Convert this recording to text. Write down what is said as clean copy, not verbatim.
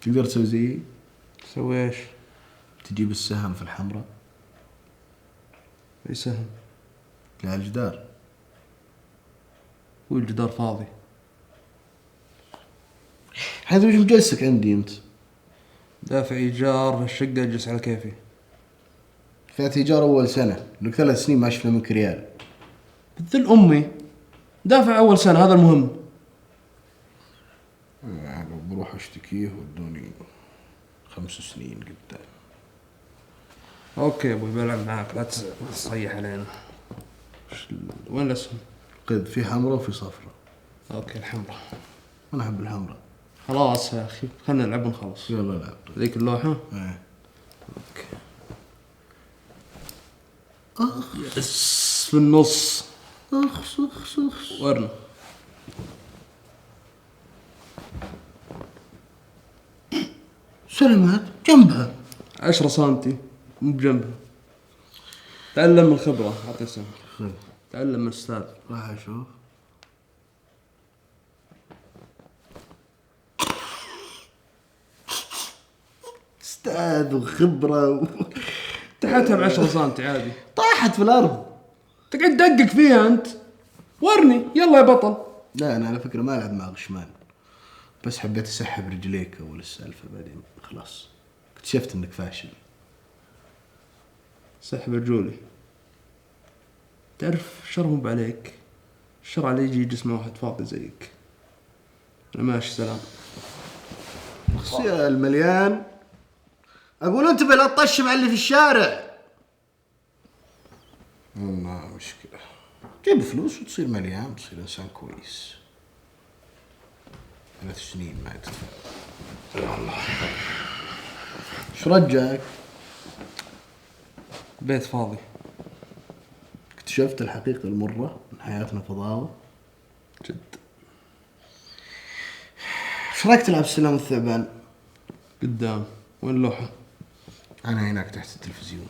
تقدر تسوي زيي؟ تسوي ايش؟ تجيب السهم في الحمراء. اي سهم؟ اللي على الجدار. والجدار فاضي. هذا وش مجلسك عندي انت؟ دافع ايجار الشقة، اجلس على كيفي. دفعت ايجار اول سنة، لك 3 سنين ما شفنا منك ريال. بذل امي، دافع اول سنة، هذا المهم. لو بروح اشتكيه ودوني 5 سنين قدام. اوكي يا ابوي، بلعب معاك، لا تصيح علينا. وين الاسهم؟ قد في حمراء وفي صفراء. اوكي الحمراء. انا احب الحمراء. خلاص يا اخي، خلنا نلعب ونخلص. يلا لعب. ذيك اللوحة؟ ايه. اوكي. يس، في النص. اخس اخس اخس. ورنا. سلمت جنبها 10 سنتي، مو بجنبها. تعلم من الخبرة، اعطي سهم. تعلم من الاستاذ. راح اشوف. استاذ وخبرة تحتها ب10 سنتي عادي. طاحت في الارض. تقعد تدقق فيها انت. ورني يلا يا بطل. لا انا على فكرة ما العب مع غشمان، بس حبيت اسحب رجليك اول السالفة، بعدين خلاص اكتشفت انك فاشل. سحب رجولي. تعرف الشر مو عليك، الشر علي يجي يجلس مع واحد فاضي زيك. انا ماشي، سلام. يا المليان، اقول انتبه لا تطشم على اللي في الشارع. ما مشكلة، جيب فلوس وتصير مليان، تصير انسان كويس. 3 سنين ما تدفع. الله. شو رجعك؟ بيت فاضي. اكتشفت الحقيقة المرة من حياتنا فضاوة. جد. ايش رايك تلعب سلام الثعبان؟ قدام. وين اللوحة؟ انا هناك تحت التلفزيون.